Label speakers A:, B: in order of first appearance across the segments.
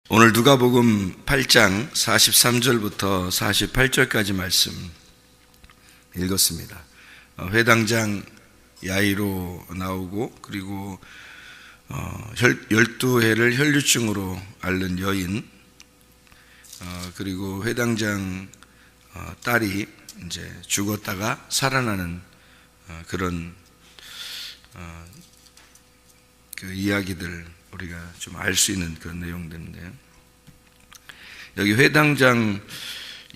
A: 오늘 누가복음 8장 43절부터 48절까지 말씀 읽었습니다. 회당장 야이로 나오고, 그리고 12해를 혈류증으로 앓는 여인, 그리고 회당장 딸이 이제 죽었다가 살아나는 그런 그 이야기들 우리가 좀 알 수 있는 그런 내용들인데요. 여기 회당장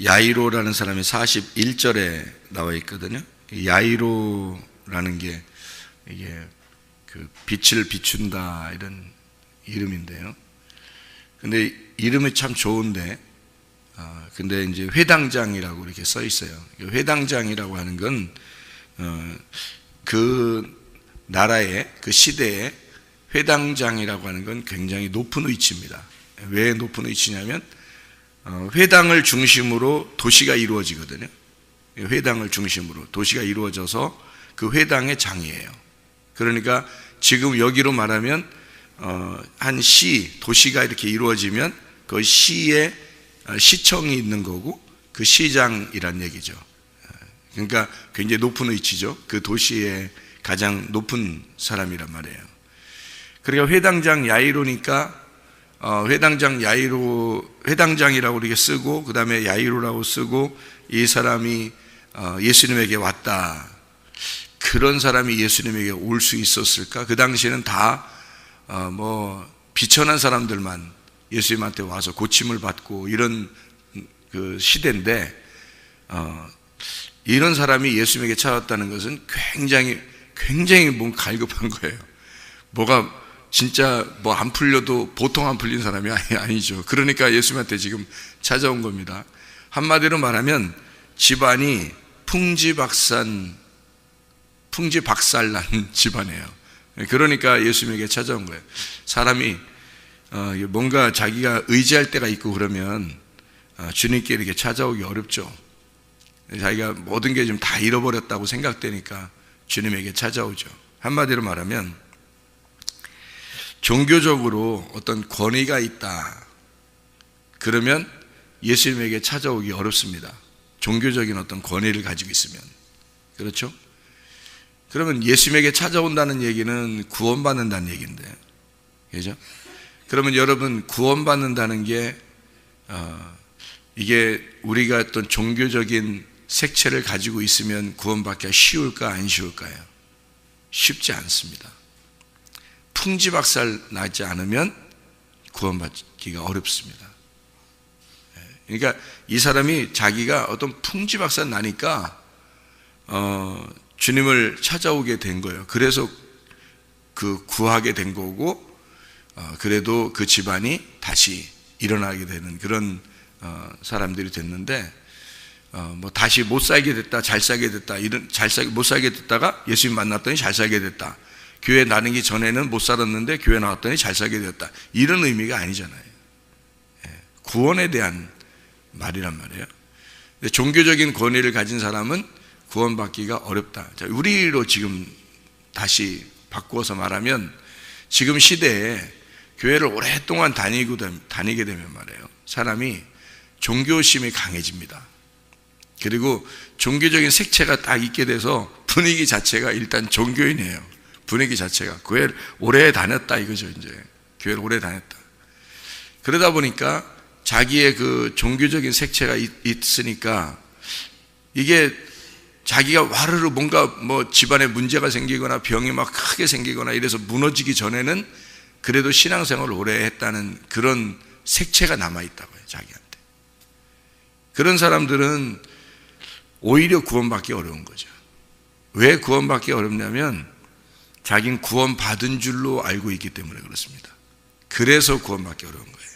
A: 야이로라는 사람이 41절에 나와 있거든요. 야이로라는 게 이게 그 빛을 비춘다 이런 이름인데요. 근데 이름이 참 좋은데, 근데 이제 회당장이라고 이렇게 써 있어요. 회당장이라고 하는 건 그 나라의 그 시대에 회당장이라고 하는 건 굉장히 높은 위치입니다. 왜 높은 위치냐면 회당을 중심으로 도시가 이루어지거든요. 회당을 중심으로 도시가 이루어져서 그 회당의 장이에요. 그러니까 지금 여기로 말하면 한 시, 도시가 이렇게 이루어지면 그 시에 시청이 있는 거고 그 시장이란 얘기죠. 그러니까 굉장히 높은 위치죠. 그 도시의 가장 높은 사람이란 말이에요. 그러니까 회당장 야이로니까 회당장 야이로, 회당장이라고 이렇게 쓰고 그 다음에 야이로라고 쓰고, 이 사람이 예수님에게 왔다. 그런 사람이 예수님에게 올 수 있었을까? 그 당시에는 다 비천한 사람들만 예수님한테 와서 고침을 받고 이런 그 시대인데, 이런 사람이 예수님에게 찾아왔다는 것은 굉장히 뭔가 갈급한 거예요. 뭐가 진짜 안 풀려도 보통 안 풀린 사람이 아니죠. 그러니까 예수님한테 지금 찾아온 겁니다. 한마디로 말하면 집안이 풍지박산난 집안이에요. 그러니까 예수님에게 찾아온 거예요. 사람이 뭔가 자기가 의지할 때가 있고 그러면 주님께 이렇게 찾아오기 어렵죠. 자기가 모든 게 좀 다 잃어버렸다고 생각되니까 주님에게 찾아오죠. 한마디로 말하면 종교적으로 어떤 권위가 있다 그러면 예수님에게 찾아오기 어렵습니다. 종교적인 어떤 권위를 가지고 있으면. 그렇죠? 그러면 예수님에게 찾아온다는 얘기는 구원받는다는 얘기인데, 그죠? 그러면 여러분, 구원받는다는 게 이게 우리가 어떤 종교적인 색채를 가지고 있으면 구원받기가 쉬울까 안 쉬울까요? 쉽지 않습니다. 풍지박살 나지 않으면 구원받기가 어렵습니다. 그러니까 이 사람이 자기가 어떤 풍지박살 나니까 주님을 찾아오게 된 거예요. 그래서 그 구하게 된 거고, 그래도 그 집안이 다시 일어나게 되는 그런 사람들이 됐는데, 다시 못 살게 됐다, 잘 살게 됐다, 못 살게 됐다가 예수님 만났더니 잘 살게 됐다. 교회 나누기 전에는 못 살았는데 교회 나왔더니 잘 살게 되었다. 이런 의미가 아니잖아요. 구원에 대한 말이란 말이에요. 근데 종교적인 권위를 가진 사람은 구원받기가 어렵다. 자, 우리로 지금 다시 바꾸어서 말하면, 지금 시대에 교회를 오랫동안 다니게 되면 말이에요, 사람이 종교심이 강해집니다. 그리고 종교적인 색채가 딱 있게 돼서 분위기 자체가 일단 종교인이에요. 분위기 자체가 교회를 오래 다녔다 이거죠. 이제 교회를 오래 다녔다. 그러다 보니까 자기의 그 종교적인 색채가 있으니까, 이게 자기가 와르르 뭔가 집안에 문제가 생기거나 병이 막 크게 생기거나 이래서 무너지기 전에는 그래도 신앙생활을 오래 했다는 그런 색채가 남아있다고 해요, 자기한테. 그런 사람들은 오히려 구원받기 어려운 거죠. 왜 구원받기 어렵냐면 자기는 구원받은 줄로 알고 있기 때문에 그렇습니다. 그래서 구원받기 어려운 거예요.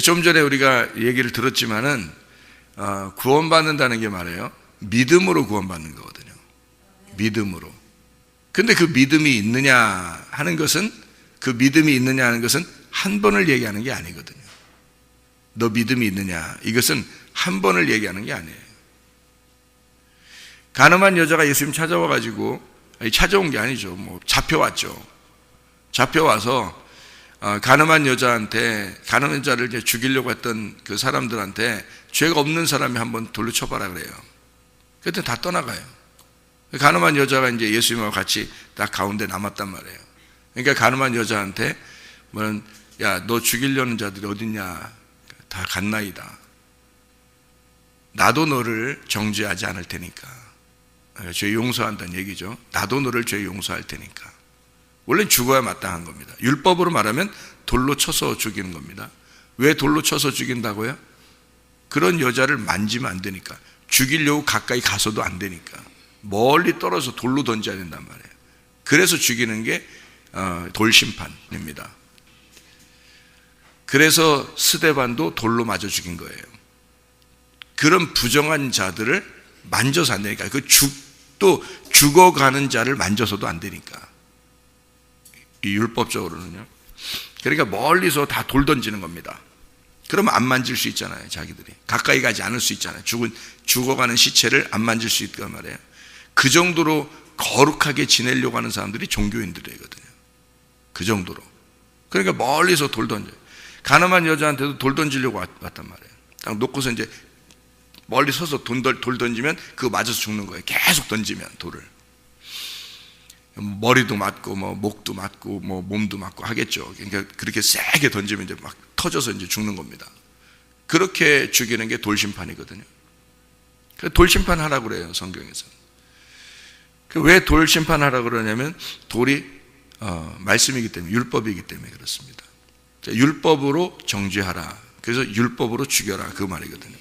A: 좀 전에 우리가 얘기를 들었지만은 구원받는다는 게 말이에요, 믿음으로 구원받는 거거든요. 믿음으로. 근데 그 믿음이 있느냐 하는 것은, 한 번을 얘기하는 게 아니거든요. 너 믿음이 있느냐, 이것은 한 번을 얘기하는 게 아니에요. 가늠한 여자가 예수님 찾아와가지고, 찾아온 게 아니죠. 잡혀왔죠. 잡혀와서 가늠한 여자를 이제 죽이려고 했던 그 사람들한테 죄가 없는 사람이 한번 돌로 쳐봐라 그래요. 그때 다 떠나가요. 가늠한 여자가 이제 예수님하고 같이 딱 가운데 남았단 말이에요. 그러니까 가늠한 여자한테 야, 너 죽이려는 자들이 어딨냐? 다 갔나이다. 나도 너를 정죄하지 않을 테니까. 죄 용서한다는 얘기죠. 나도 너를 죄 용서할 테니까. 원래 죽어야 마땅한 겁니다. 율법으로 말하면 돌로 쳐서 죽이는 겁니다. 왜 돌로 쳐서 죽인다고요? 그런 여자를 만지면 안 되니까. 죽이려고 가까이 가서도 안 되니까. 멀리 떨어져 돌로 던져야 된단 말이에요. 그래서 죽이는 게 돌심판입니다. 그래서 스데반도 돌로 맞아 죽인 거예요. 그런 부정한 자들을 만져서 안 되니까. 또 죽어가는 자를 만져서도 안 되니까. 이 율법적으로는요. 그러니까 멀리서 다 돌 던지는 겁니다. 그러면 안 만질 수 있잖아요. 자기들이 가까이 가지 않을 수 있잖아요. 죽어가는 시체를 안 만질 수 있단 말이에요. 그 정도로 거룩하게 지내려고 하는 사람들이 종교인들이거든요. 그 정도로. 그러니까 멀리서 돌 던져요. 가늠한 여자한테도 돌 던지려고 왔단 말이에요. 딱 놓고서 이제 멀리 서서 돌 던지면 그거 맞아서 죽는 거예요. 계속 던지면 돌을. 머리도 맞고 목도 맞고 몸도 맞고 하겠죠. 그러니까 그렇게 세게 던지면 이제 막 터져서 이제 죽는 겁니다. 그렇게 죽이는 게 돌심판이거든요. 돌심판 하라고 그래요, 성경에서. 왜 돌심판하라고 그러냐면 돌이 말씀이기 때문에, 율법이기 때문에 그렇습니다. 율법으로 정죄하라. 그래서 율법으로 죽여라, 그 말이거든요.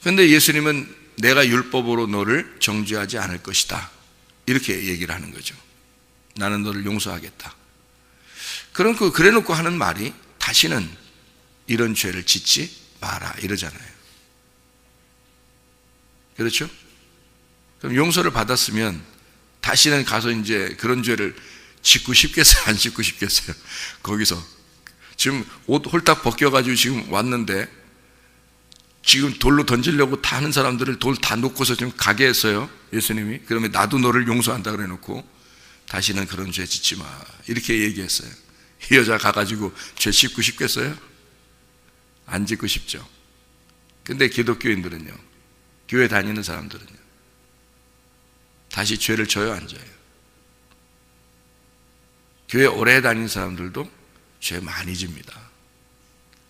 A: 그런데 예수님은 내가 율법으로 너를 정죄하지 않을 것이다, 이렇게 얘기를 하는 거죠. 나는 너를 용서하겠다. 그래 놓고 하는 말이 다시는 이런 죄를 짓지 마라, 이러잖아요. 그렇죠? 그럼 용서를 받았으면 다시는 가서 이제 그런 죄를 짓고 싶겠어요? 안 짓고 싶겠어요? 거기서 지금 옷 홀딱 벗겨가지고 지금 왔는데 지금 돌로 던지려고 다 하는 사람들을 돌 다 놓고서 지금 가게 했어요, 예수님이. 그러면 나도 너를 용서한다 그래 놓고 다시는 그런 죄 짓지 마, 이렇게 얘기했어요. 이 여자 가가지고 죄 짓고 싶겠어요? 안 짓고 싶죠. 근데 기독교인들은요, 교회 다니는 사람들은요, 다시 죄를 져요, 안 져요? 교회 오래 다니는 사람들도 죄 많이 집니다.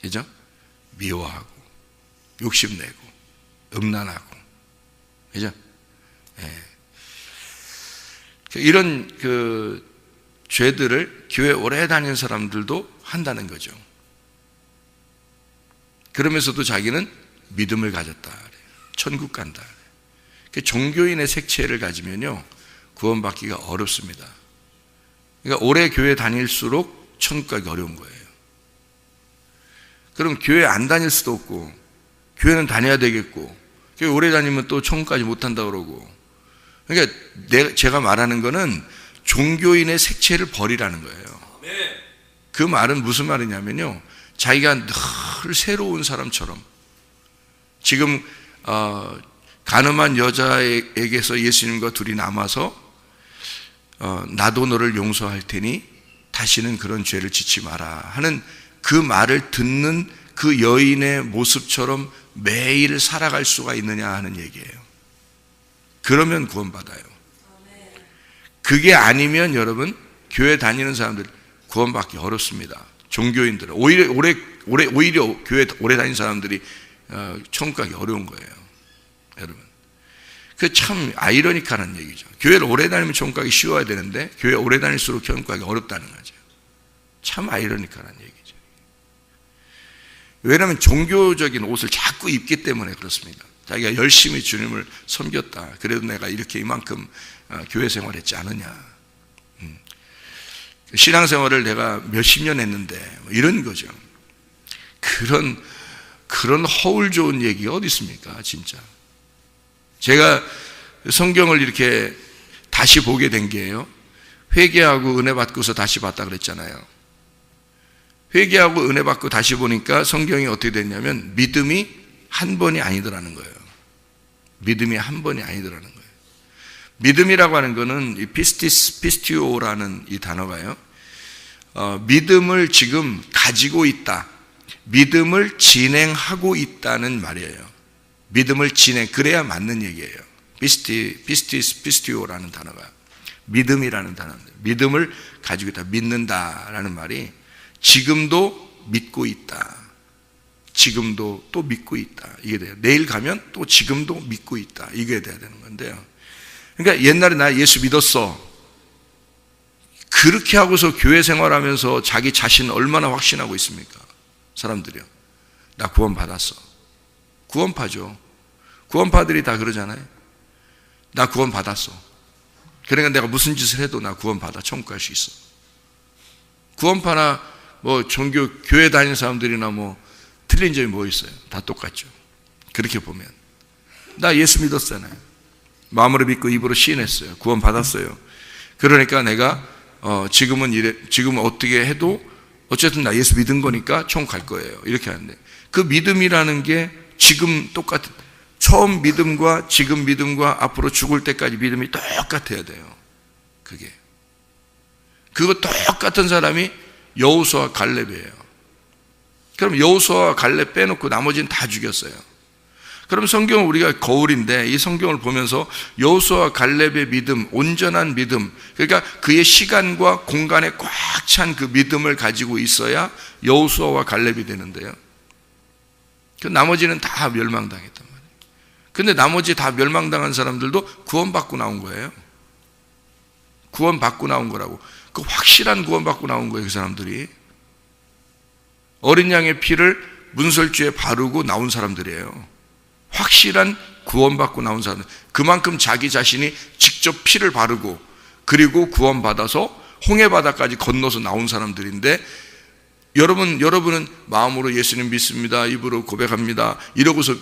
A: 그죠? 미워하고 욕심내고 음란하고, 그죠? 예. 이런 죄들을 교회 오래 다니는 사람들도 한다는 거죠. 그러면서도 자기는 믿음을 가졌다, 천국 간다. 종교인의 색채를 가지면요, 구원받기가 어렵습니다. 그러니까 오래 교회 다닐수록 천국 가기 어려운 거예요. 그럼 교회 안 다닐 수도 없고, 교회는 다녀야 되겠고, 교회 오래 다니면 또 천국까지 못 한다 그러고. 그러니까 제가 말하는 거는 종교인의 색채를 버리라는 거예요. 그 말은 무슨 말이냐면요, 자기가 늘 새로운 사람처럼, 지금 가늠한 여자에게서 예수님과 둘이 남아서 나도 너를 용서할 테니 다시는 그런 죄를 짓지 마라 하는 그 말을 듣는 그 여인의 모습처럼 매일 살아갈 수가 있느냐 하는 얘기예요. 그러면 구원받아요. 그게 아니면 여러분, 교회 다니는 사람들 구원받기 어렵습니다. 종교인들은 오히려 교회 오래 다니는 사람들이 천국 가기 어려운 거예요, 여러분. 그 참 아이러니컬한 얘기죠. 교회를 오래 다니면 천국 가기 쉬워야 되는데 교회 오래 다닐수록 천국 가기 어렵다는 거죠. 참 아이러니컬한 얘기죠. 왜냐하면 종교적인 옷을 자꾸 입기 때문에 그렇습니다. 자기가 열심히 주님을 섬겼다, 그래도 내가 이렇게 이만큼 교회 생활했지 않느냐, 신앙생활을 내가 몇십 년 했는데 이런 거죠. 그런 허울 좋은 얘기가 어디 있습니까, 진짜. 제가 성경을 이렇게 다시 보게 된 게요, 회개하고 은혜 받고서 다시 봤다 그랬잖아요. 회개하고 은혜 받고 다시 보니까 성경이 어떻게 됐냐면 믿음이 한 번이 아니더라는 거예요. 믿음이 한 번이 아니더라는 거예요. 믿음이라고 하는 거는 이 피스티오라는 이 단어가요, 믿음을 지금 가지고 있다. 믿음을 진행하고 있다는 말이에요. 믿음을 그래야 맞는 얘기예요. 피스티오라는 단어가 믿음이라는 단어인데, 믿음을 가지고 있다, 믿는다라는 말이 지금도 믿고 있다, 지금도 또 믿고 있다, 이게 돼요. 내일 가면 또 지금도 믿고 있다, 이게 돼야 되는 건데요. 그러니까 옛날에 나 예수 믿었어, 그렇게 하고서 교회 생활하면서 자기 자신 얼마나 확신하고 있습니까? 사람들이요. 나 구원 받았어. 구원파죠. 구원파들이 다 그러잖아요. 나 구원 받았어. 그러니까 내가 무슨 짓을 해도 나 구원 받아 천국 갈 수 있어. 구원파나 뭐 종교 교회 다니는 사람들이나 뭐 틀린 점이 뭐 있어요? 다 똑같죠. 그렇게 보면 나 예수 믿었잖아요. 마음으로 믿고 입으로 시인했어요. 구원 받았어요. 그러니까 내가 지금은 어떻게 해도 어쨌든 나 예수 믿은 거니까 천국 갈 거예요. 이렇게 하는데, 그 믿음이라는 게 지금 똑같은, 처음 믿음과 지금 믿음과 앞으로 죽을 때까지 믿음이 똑같아야 돼요. 그거 똑같은 사람이 여호수아와 갈렙이에요. 그럼 여호수아와 갈렙 빼놓고 나머지는 다 죽였어요. 그럼 성경은 우리가 거울인데, 이 성경을 보면서 여호수아와 갈렙의 믿음, 온전한 믿음, 그러니까 그의 시간과 공간에 꽉 찬 그 믿음을 가지고 있어야 여호수아와 갈렙이 되는데요. 그 나머지는 다 멸망당했단 말이에요. 근데 나머지 다 멸망당한 사람들도 구원받고 나온 거예요. 구원받고 나온 거라고. 그 확실한 구원받고 나온 거예요, 그 사람들이. 어린 양의 피를 문설주에 바르고 나온 사람들이에요. 확실한 구원받고 나온 사람들. 그만큼 자기 자신이 직접 피를 바르고 그리고 구원받아서 홍해바다까지 건너서 나온 사람들인데, 여러분은 마음으로 예수님 믿습니다, 입으로 고백합니다 이러고서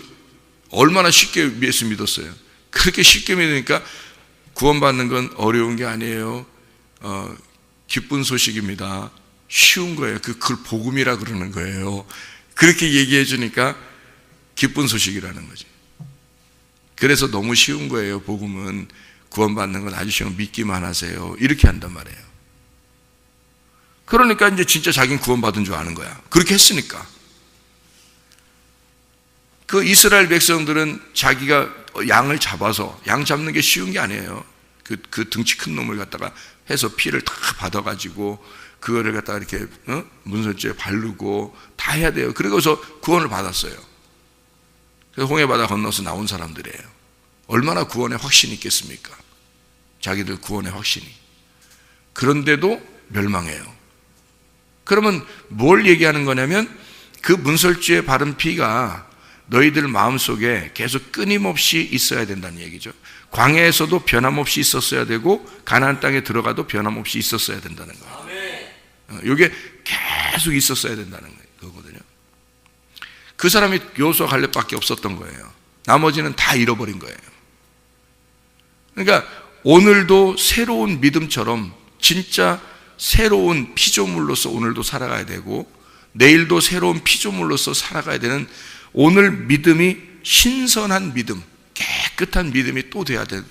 A: 얼마나 쉽게 예수 믿었어요. 그렇게 쉽게 믿으니까 구원받는 건 어려운 게 아니에요. 기쁜 소식입니다. 쉬운 거예요. 그걸 복음이라 그러는 거예요. 그렇게 얘기해 주니까 기쁜 소식이라는 거지. 그래서 너무 쉬운 거예요. 복음은 구원받는 건 아주 쉬운, 믿기만 하세요, 이렇게 한단 말이에요. 그러니까 이제 진짜 자기는 구원받은 줄 아는 거야. 그렇게 했으니까. 그 이스라엘 백성들은 자기가 양을 잡아서, 양 잡는 게 쉬운 게 아니에요. 그 등치 큰 놈을 갖다가 해서 피를 다 받아가지고 그거를 갖다가 이렇게 문설주에 바르고 다 해야 돼요. 그러고서 구원을 받았어요. 그래서 홍해바다 건너서 나온 사람들이에요. 얼마나 구원의 확신이 있겠습니까? 자기들 구원의 확신이. 그런데도 멸망해요. 그러면 뭘 얘기하는 거냐면, 그 문설주에 바른 피가 너희들 마음속에 계속 끊임없이 있어야 된다는 얘기죠. 광야에서도 변함없이 있었어야 되고 가나안 땅에 들어가도 변함없이 있었어야 된다는 거예요. 이게 계속 있었어야 된다는 거거든요. 그 사람이 여호수아 갈렙밖에 없었던 거예요. 나머지는 다 잃어버린 거예요. 그러니까 오늘도 새로운 믿음처럼 진짜 새로운 피조물로서 오늘도 살아가야 되고, 내일도 새로운 피조물로서 살아가야 되는, 오늘 믿음이 신선한 믿음, 깨끗한 믿음이 또 돼야 되는,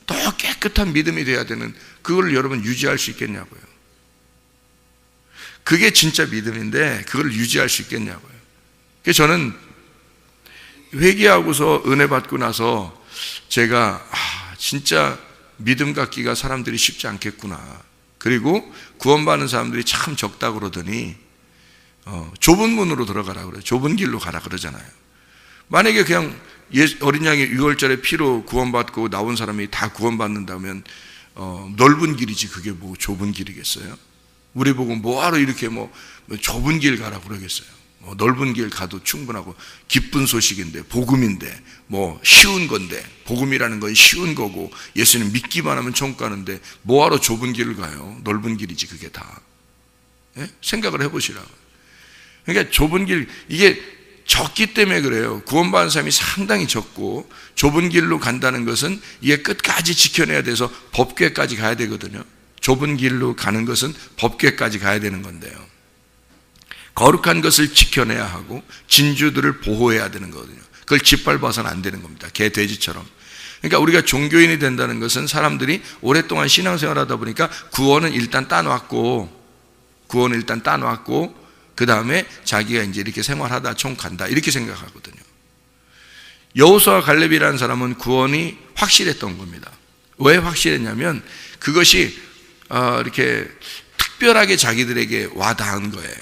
A: 더 깨끗한 믿음이 돼야 되는, 그걸 여러분 유지할 수 있겠냐고요. 그게 진짜 믿음인데 그걸 유지할 수 있겠냐고요. 그래서 저는 회개하고서 은혜 받고 나서 제가 진짜 믿음 갖기가 사람들이 쉽지 않겠구나. 그리고 구원받는 사람들이 참 적다 그러더니 좁은 문으로 들어가라 그래요. 좁은 길로 가라 그러잖아요. 만약에 그냥 어린 양의 유월절의 피로 구원받고 나온 사람이 다 구원받는다면 넓은 길이지, 그게 뭐 좁은 길이겠어요? 우리 보고 뭐하러 이렇게 뭐 좁은 길 가라 그러겠어요? 넓은 길 가도 충분하고, 기쁜 소식인데, 복음인데, 뭐 쉬운 건데, 복음이라는 건 쉬운 거고 예수님 믿기만 하면 천국 가는데 뭐하러 좁은 길을 가요? 넓은 길이지 그게 다. 예? 생각을 해보시라고. 그러니까 좁은 길, 이게 적기 때문에 그래요. 구원받은 사람이 상당히 적고, 좁은 길로 간다는 것은 이게 끝까지 지켜내야 돼서 법궤까지 가야 되거든요. 좁은 길로 가는 것은 법궤까지 가야 되는 건데요. 거룩한 것을 지켜내야 하고 진주들을 보호해야 되는 거거든요. 그걸 짓밟아서는 안 되는 겁니다. 개, 돼지처럼. 그러니까 우리가 종교인이 된다는 것은 사람들이 오랫동안 신앙생활 하다 보니까 구원은 일단 따놓았고, 구원을 일단 따놓았고 그 다음에 자기가 이제 이렇게 생활하다 총 간다 이렇게 생각하거든요. 여호수아와 갈렙이라는 사람은 구원이 확실했던 겁니다. 왜 확실했냐면 그것이 이렇게 특별하게 자기들에게 와닿은 거예요.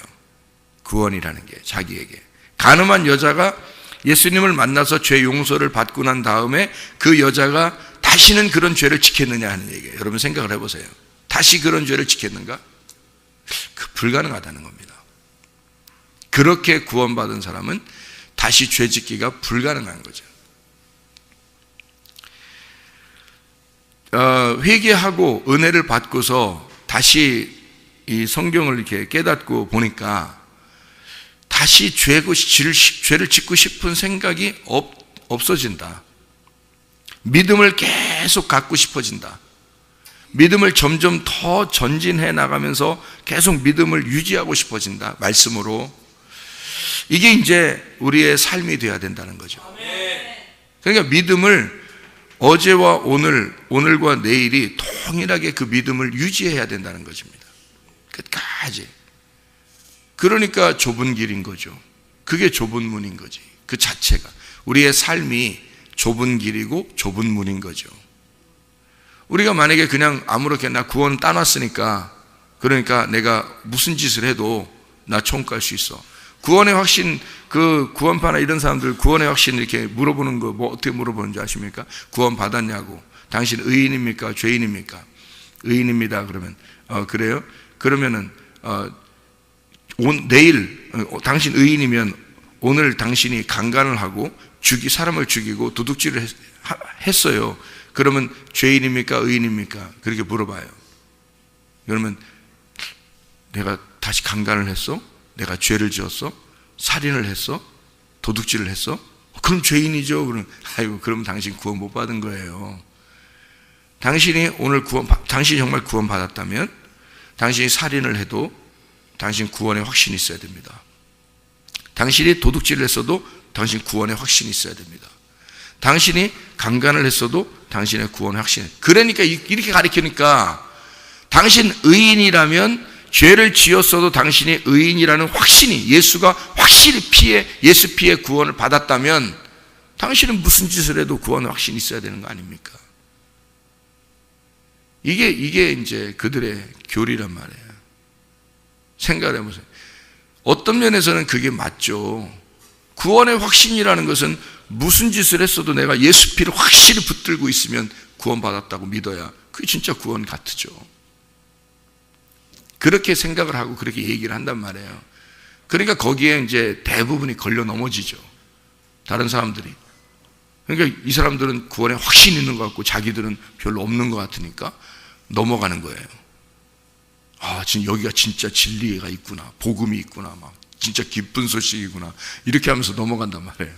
A: 구원이라는 게 자기에게. 가늠한 여자가 예수님을 만나서 죄 용서를 받고 난 다음에 그 여자가 다시는 그런 죄를 지켰느냐 하는 얘기예요. 여러분 생각을 해보세요. 다시 그런 죄를 지켰는가? 불가능하다는 겁니다. 그렇게 구원받은 사람은 다시 죄 짓기가 불가능한 거죠. 회개하고 은혜를 받고서 다시 이 성경을 이렇게 깨닫고 보니까 다시 죄를 짓고 싶은 생각이 없어진다. 믿음을 계속 갖고 싶어진다. 믿음을 점점 더 전진해 나가면서 계속 믿음을 유지하고 싶어진다. 말씀으로. 이게 이제 우리의 삶이 되어야 된다는 거죠. 그러니까 믿음을 어제와 오늘과 내일이 동일하게 그 믿음을 유지해야 된다는 것입니다. 끝까지. 그러니까 좁은 길인 거죠. 그게 좁은 문인 거지. 그 자체가. 우리의 삶이 좁은 길이고 좁은 문인 거죠. 우리가 만약에 그냥 아무렇게나 구원 따놨으니까 그러니까 내가 무슨 짓을 해도 나 총 깔 수 있어. 구원의 확신, 그 구원파나 이런 사람들 구원의 확신 이렇게 물어보는 거 뭐 어떻게 물어보는 줄 아십니까? 구원 받았냐고. 당신 의인입니까? 죄인입니까? 의인입니다. 그러면 그래요? 그러면은 내일 당신 의인이면 오늘 당신이 강간을 하고 사람을 죽이고 도둑질을 했어요. 그러면 죄인입니까? 의인입니까? 그렇게 물어봐요. 그러면 내가 다시 강간을 했어? 내가 죄를 지었어? 살인을 했어? 도둑질을 했어? 그럼 죄인이죠. 그럼 당신 구원 못 받은 거예요. 당신이 정말 구원 받았다면 당신이 살인을 해도 당신 구원의 확신이 있어야 됩니다. 당신이 도둑질을 했어도 당신 구원의 확신이 있어야 됩니다. 당신이 강간을 했어도 당신의 구원의 확신. 그러니까 이렇게 가르치니까 당신 의인이라면 죄를 지었어도 당신이 의인이라는 확신이 예수가 확실히 예수 피해 구원을 받았다면 당신은 무슨 짓을 해도 구원의 확신이 있어야 되는 거 아닙니까? 이게 이제 그들의 교리란 말이에요. 생각을 해보세요. 어떤 면에서는 그게 맞죠. 구원의 확신이라는 것은 무슨 짓을 했어도 내가 예수 피를 확실히 붙들고 있으면 구원받았다고 믿어야 그게 진짜 구원 같죠. 그렇게 생각을 하고 그렇게 얘기를 한단 말이에요. 그러니까 거기에 이제 대부분이 걸려 넘어지죠. 다른 사람들이. 그러니까 이 사람들은 구원에 확신이 있는 것 같고 자기들은 별로 없는 것 같으니까 넘어가는 거예요. 지금 여기가 진짜 진리가 있구나. 복음이 있구나. 막 진짜 기쁜 소식이구나. 이렇게 하면서 넘어간단 말이에요.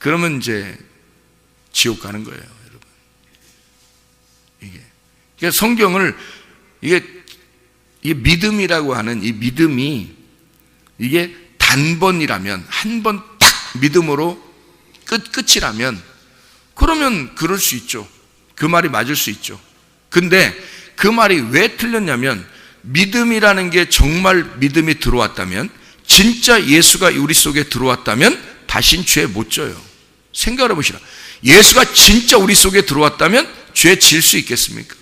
A: 그러면 이제 지옥 가는 거예요, 여러분. 그러니까 성경을 이게 믿음이라고 하는 이 믿음이 이게 단번이라면 한 번 딱 믿음으로 끝이라면 그러면 그럴 수 있죠. 그 말이 맞을 수 있죠. 근데 그 말이 왜 틀렸냐면 믿음이라는 게 정말 믿음이 들어왔다면 진짜 예수가 우리 속에 들어왔다면 다신 죄 못 져요. 생각을 해보시라. 예수가 진짜 우리 속에 들어왔다면 죄 질 수 있겠습니까?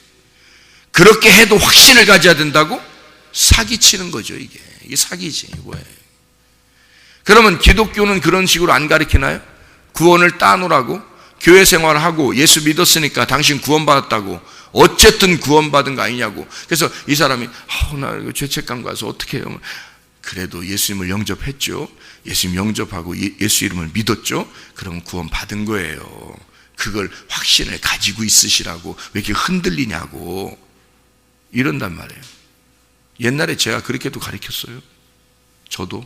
A: 그렇게 해도 확신을 가져야 된다고? 사기치는 거죠. 이게 사기지. 뭐예요? 그러면 기독교는 그런 식으로 안 가르치나요? 구원을 따놓으라고 교회 생활을 하고 예수 믿었으니까 당신 구원받았다고 어쨌든 구원받은 거 아니냐고. 그래서 이 사람이 나 이거 죄책감 가서 어떻게 해요? 그래도 예수님을 영접했죠. 예수님 영접하고 예수 이름을 믿었죠. 그러면 구원받은 거예요. 그걸 확신을 가지고 있으시라고 왜 이렇게 흔들리냐고 이런단 말이에요. 옛날에 제가 그렇게도 가르쳤어요. 저도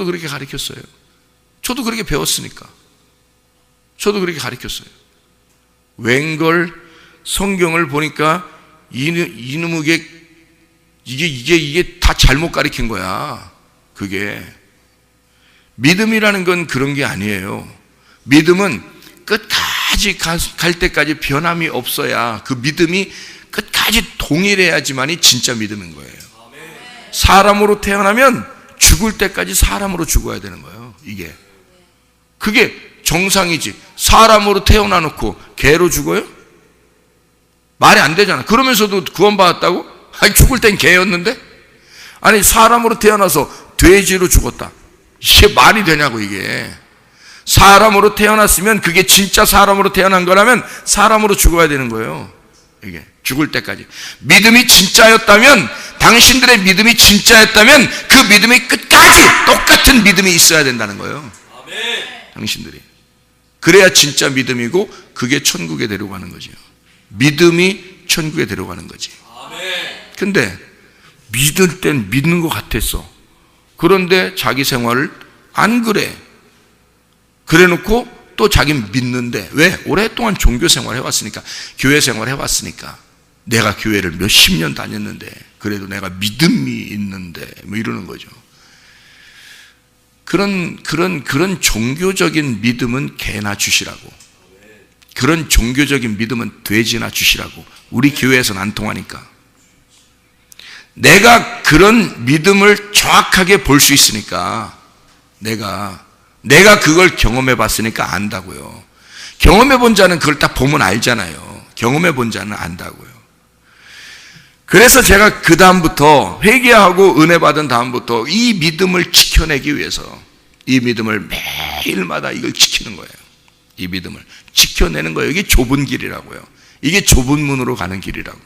A: 그렇게 가르쳤어요. 저도 그렇게 배웠으니까. 저도 그렇게 가르쳤어요. 웬걸 성경을 보니까 이놈에게 이게 다 잘못 가르친 거야. 그게 믿음이라는 건 그런 게 아니에요. 믿음은 끝까지 갈 때까지 변함이 없어야 그 믿음이 끝까지 동일해야지만이 진짜 믿음인 거예요. 사람으로 태어나면 죽을 때까지 사람으로 죽어야 되는 거예요. 그게 정상이지. 사람으로 태어나 놓고 개로 죽어요? 말이 안 되잖아. 그러면서도 구원받았다고? 아니, 죽을 땐 개였는데? 아니, 사람으로 태어나서 돼지로 죽었다. 이게 말이 되냐고, 이게. 사람으로 태어났으면 그게 진짜 사람으로 태어난 거라면 사람으로 죽어야 되는 거예요. 이게 죽을 때까지. 믿음이 진짜였다면, 당신들의 믿음이 진짜였다면 그 믿음이 끝까지 똑같은 믿음이 있어야 된다는 거예요. 당신들이. 그래야 진짜 믿음이고 그게 천국에 데려가는 거죠. 믿음이 천국에 데려가는 거지. 근데 믿을 땐 믿는 것 같았어. 그런데 자기 생활을 안 그래. 그래 놓고 또 자기는 믿는데, 왜? 오랫동안 종교 생활 해왔으니까, 교회 생활 해왔으니까, 내가 교회를 몇십 년 다녔는데 그래도 내가 믿음이 있는데 뭐 이러는 거죠. 그런 종교적인 믿음은 개나 주시라고, 그런 종교적인 믿음은 돼지나 주시라고. 우리 교회에서는 안 통하니까. 내가 그런 믿음을 정확하게 볼 수 있으니까, 내가 그걸 경험해 봤으니까 안다고요. 경험해 본 자는 그걸 딱 보면 알잖아요. 경험해 본 자는 안다고요. 그래서 제가 그 다음부터, 회개하고 은혜 받은 다음부터 이 믿음을 지켜내기 위해서, 이 믿음을 매일마다 이걸 지키는 거예요. 이 믿음을 지켜내는 거예요. 이게 좁은 길이라고요. 이게 좁은 문으로 가는 길이라고.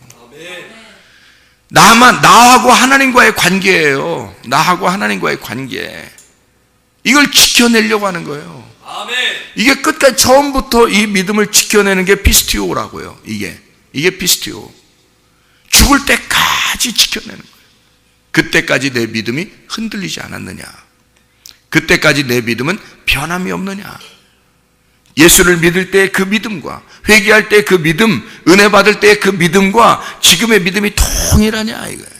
A: 나하고 하나님과의 관계예요. 나하고 하나님과의 관계. 이걸 지켜내려고 하는 거예요. 이게 끝까지, 처음부터 이 믿음을 지켜내는 게 피스티오라고요. 이게 피스티오. 죽을 때까지 지켜내는 거예요. 그때까지 내 믿음이 흔들리지 않았느냐? 그때까지 내 믿음은 변함이 없느냐? 예수를 믿을 때의 그 믿음과, 회개할 때의 그 믿음, 은혜 받을 때의 그 믿음과 지금의 믿음이 동일하냐 이거예요.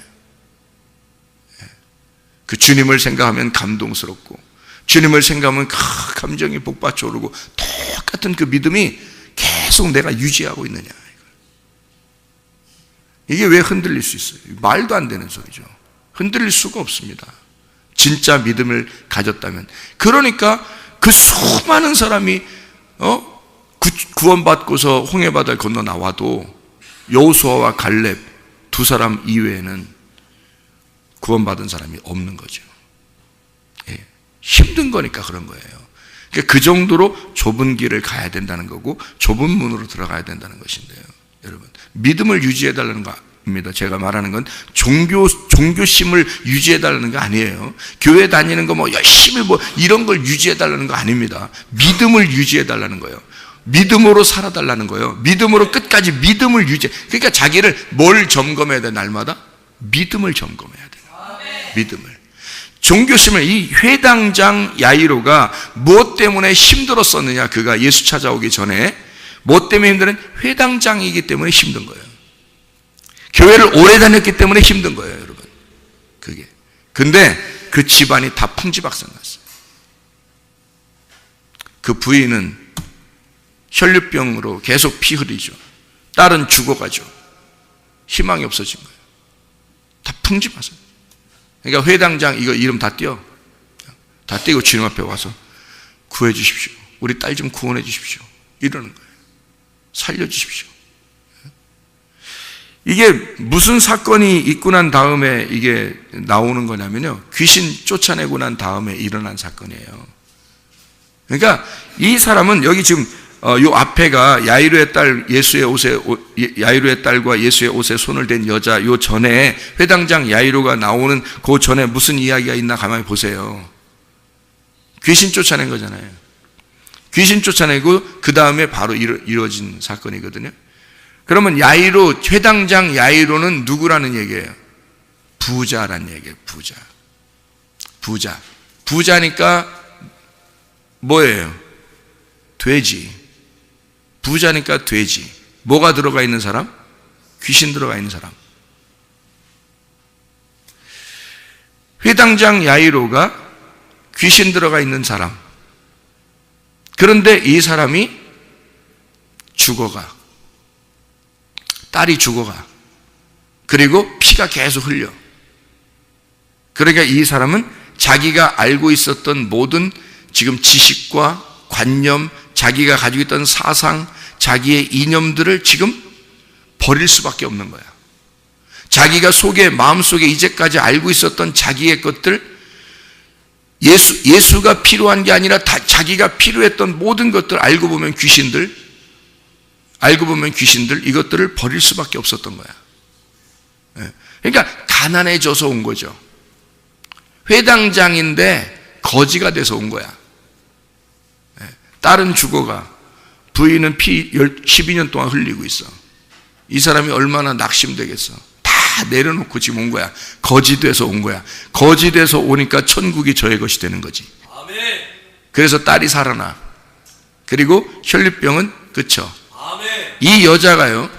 A: 그 주님을 생각하면 감동스럽고, 주님을 생각하면 감정이 복받쳐 오르고, 똑같은 그 믿음이 계속 내가 유지하고 있느냐. 이게 왜 흔들릴 수 있어요? 말도 안 되는 소리죠. 흔들릴 수가 없습니다. 진짜 믿음을 가졌다면. 그러니까 그 수많은 사람이 구원받고서 홍해바다를 건너 나와도 여호수아와 갈렙 두 사람 이외에는 구원받은 사람이 없는 거죠. 힘든 거니까 그런 거예요. 그러니까 그 정도로 좁은 길을 가야 된다는 거고, 좁은 문으로 들어가야 된다는 것인데요. 여러분, 믿음을 유지해달라는 겁니다. 제가 말하는 건 종교심을 유지해달라는 거 아니에요. 교회 다니는 거 뭐 열심히 뭐 이런 걸 유지해달라는 거 아닙니다. 믿음을 유지해달라는 거예요. 믿음으로 살아달라는 거예요. 믿음으로 끝까지 믿음을 그러니까 자기를 뭘 점검해야 돼? 날마다 믿음을 점검해야 돼요. 믿음을. 종교심을, 이 회당장 야이로가 무엇 때문에 힘들었었느냐? 그가 예수 찾아오기 전에 뭐 때문에 힘드는? 회당장이기 때문에 힘든 거예요. 교회를 오래 다녔기 때문에 힘든 거예요, 여러분. 그게. 근데 그 집안이 다 풍지박산 났어요. 그 부인은 혈류병으로 계속 피 흘리죠. 딸은 죽어가죠. 희망이 없어진 거예요. 다 풍지박산. 그러니까 회당장 이거 이름 다 띄어. 다 띄고 주님 앞에 와서 구해 주십시오. 우리 딸 좀 구원해 주십시오. 이러는 거예요. 살려주십시오. 이게 무슨 사건이 있고 난 다음에 이게 나오는 거냐면요, 귀신 쫓아내고 난 다음에 일어난 사건이에요. 그러니까 이 사람은 여기 지금 요 앞에가 야이로의 딸 야이로의 딸과 예수의 옷에 손을 댄 여자, 요 전에 회당장 야이로가 나오는 그 전에 무슨 이야기가 있나 가만히 보세요. 귀신 쫓아낸 거잖아요. 귀신 쫓아내고 그 다음에 바로 이루어진 사건이거든요. 그러면 야이로, 회당장 야이로는 누구라는 얘기예요? 부자라는 얘기예요. 부자. 부자니까 뭐예요? 돼지. 부자니까 돼지. 뭐가 들어가 있는 사람? 귀신 들어가 있는 사람. 회당장 야이로가 귀신 들어가 있는 사람. 그런데 이 사람이 죽어가. 딸이 죽어가. 그리고 피가 계속 흘려. 그러니까 이 사람은 자기가 알고 있었던 모든 지금 지식과 관념, 자기가 가지고 있던 사상, 자기의 이념들을 지금 버릴 수밖에 없는 거야. 자기가 마음속에 이제까지 알고 있었던 자기의 것들, 예수가 필요한 게 아니라 자기가 필요했던 모든 것들, 알고 보면 귀신들, 이것들을 버릴 수밖에 없었던 거야. 그러니까 가난해져서 온 거죠. 회당장인데 거지가 돼서 온 거야. 딸은 죽어가, 부인은 피 12년 동안 흘리고 있어. 이 사람이 얼마나 낙심되겠어. 다 내려놓고 지금 온 거야. 거지 돼서 온 거야. 거지 돼서 오니까 천국이 저의 것이 되는 거지. 그래서 딸이 살아나. 그리고 혈류병은 그쳐. 이 여자가요,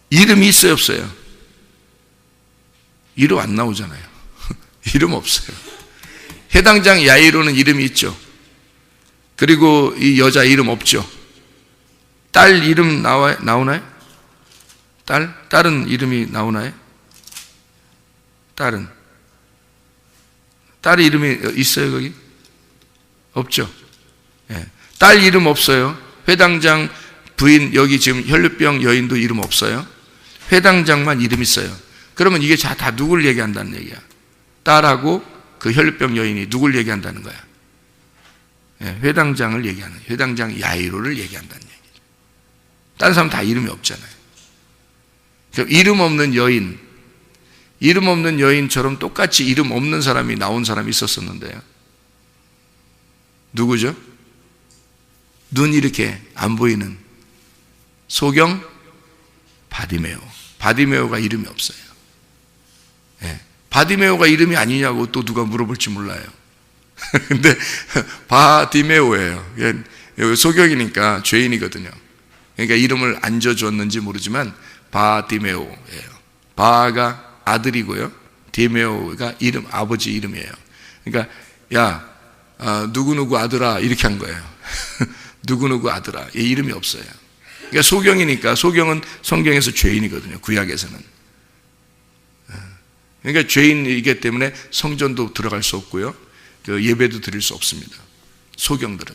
A: 이름이 있어요, 없어요? 이름 안 나오잖아요. 이름 없어요. 해당장 야이로는 이름이 있죠. 그리고 이 여자 이름 없죠. 딸 이름 나오나요? 딸은 이름이 나오나요? 딸의 이름이 있어요, 거기? 없죠. 딸 이름 없어요. 회당장 부인, 여기 지금 혈류병 여인도 이름 없어요. 회당장만 이름 있어요. 그러면 이게 다 누굴 얘기한다는 얘기야? 딸하고 그 혈류병 여인이 누굴 얘기한다는 거야? 회당장을 얘기하는, 회당장 야이로를 얘기한다는 얘기죠. 다른 사람 다 이름이 없잖아요. 이름 없는 여인처럼 똑같이 이름 없는 사람이 나온 사람이 있었었는데요. 누구죠? 눈 이렇게 안 보이는 소경 바디메오. 바디메오가 이름이 없어요. 바디메오가 이름이 아니냐고 또 누가 물어볼지 몰라요. 근데 바디메오예요. 소경이니까 죄인이거든요. 그러니까 이름을 안 져줬는지 모르지만 바디메오예요. 바가 아들이고요, 디메오가 아버지 이름이에요. 그러니까 야, 누구누구 아들아, 이렇게 한 거예요. 누구누구 아들아. 얘 이름이 없어요. 그러니까 소경이니까, 소경은 성경에서 죄인이거든요, 구약에서는. 그러니까 죄인이기 때문에 성전도 들어갈 수 없고요, 그 예배도 드릴 수 없습니다, 소경들은.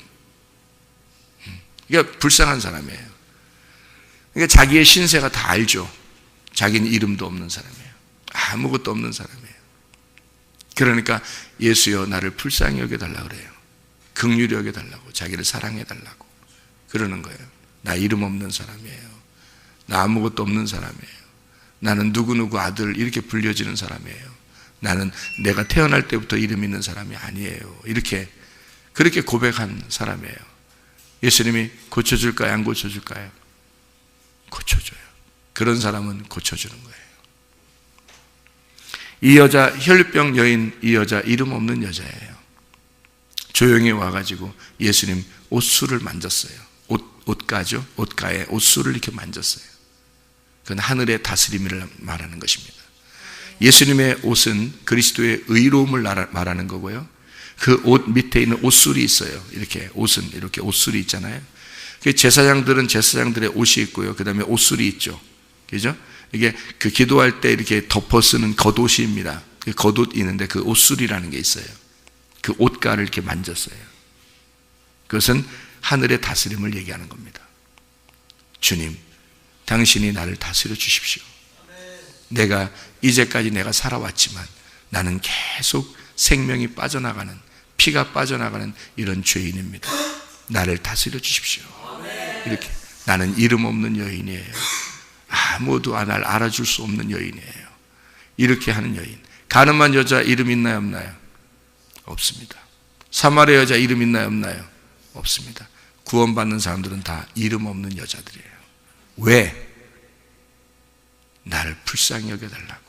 A: 그러니까 불쌍한 사람이에요. 그러니까 자기의 신세가 다 알죠. 자기는 이름도 없는 사람이에요. 아무것도 없는 사람이에요. 그러니까 예수여 나를 불쌍히 여겨달라고 그래요. 긍휼히 여겨달라고, 자기를 사랑해달라고 그러는 거예요. 나 이름 없는 사람이에요. 나 아무것도 없는 사람이에요. 나는 누구누구 아들 이렇게 불려지는 사람이에요. 나는 내가 태어날 때부터 이름 있는 사람이 아니에요. 그렇게 고백한 사람이에요. 예수님이 고쳐줄까요? 안 고쳐줄까요? 고쳐줘요. 그런 사람은 고쳐주는 거예요. 이 여자, 혈류병 여인, 이 여자 이름 없는 여자예요. 조용히 와가지고 예수님 옷술을 만졌어요. 옷가죠? 옷가에 옷술을 이렇게 만졌어요. 그건 하늘의 다스림을 말하는 것입니다. 예수님의 옷은 그리스도의 의로움을 말하는 거고요, 그 옷 밑에 있는 옷술이 있어요. 이렇게 옷은 이렇게 옷술이 있잖아요. 제사장들은 제사장들의 옷이 있고요, 그 다음에 옷술이 있죠. 그죠? 이게 그 기도할 때 이렇게 덮어 쓰는 겉옷입니다. 그 겉옷이 있는데 그 옷술이라는 게 있어요. 그 옷가를 이렇게 만졌어요. 그것은 하늘의 다스림을 얘기하는 겁니다. 주님, 당신이 나를 다스려 주십시오. 이제까지 내가 살아왔지만 나는 계속 생명이 빠져나가는, 피가 빠져나가는 이런 죄인입니다. 나를 다스려 주십시오. 이렇게, 나는 이름 없는 여인이에요. 아무도 날 알아줄 수 없는 여인이에요. 이렇게 하는 여인. 가늠한 여자 이름 있나요, 없나요? 없습니다. 사마리아 여자 이름 있나요, 없나요? 없습니다. 구원받는 사람들은 다 이름 없는 여자들이에요. 왜? 나를 불쌍히 여겨달라고.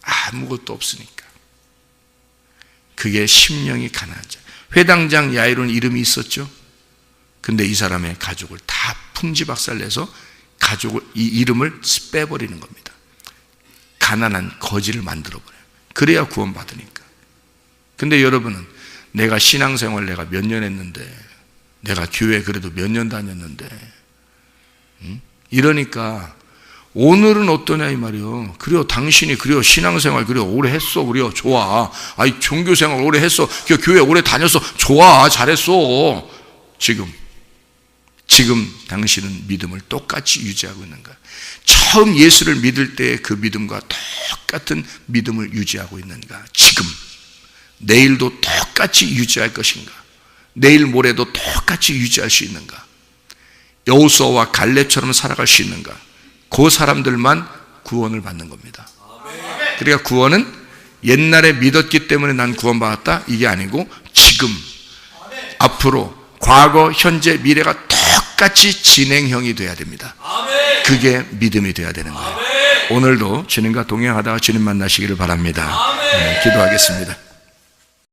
A: 아무것도 없으니까. 그게 심령이 가난한 자. 회당장 야이로는 이름이 있었죠. 근데 이 사람의 가족을 다 풍지박살내서 이 이름을 빼버리는 겁니다. 가난한 거지를 만들어버려요. 그래야 구원받으니까. 근데 여러분은 내가 신앙생활 내가 몇 년 했는데, 내가 교회 그래도 몇 년 다녔는데, 이러니까 오늘은 어떠냐 이 말이요. 그래요, 당신이 그래요, 신앙생활 그래요, 오래 했어, 그래요, 좋아. 아이, 종교생활 오래 했어, 교회 오래 다녔어, 좋아, 잘했어. 지금 당신은 믿음을 똑같이 유지하고 있는가? 처음 예수를 믿을 때 그 믿음과 똑같은 믿음을 유지하고 있는가? 지금 내일도 똑같이 유지할 것인가? 내일 모레도 똑같이 유지할 수 있는가? 여호수아와 갈렙처럼 살아갈 수 있는가? 그 사람들만 구원을 받는 겁니다. 그러니까 구원은 옛날에 믿었기 때문에 난 구원받았다 이게 아니고 지금, 앞으로, 과거, 현재, 미래가 똑같이 진행형이 돼야 됩니다. 그게 믿음이 돼야 되는 거예요. 오늘도 주님과 동행하다가 주님 만나시기를 바랍니다. 네, 기도하겠습니다.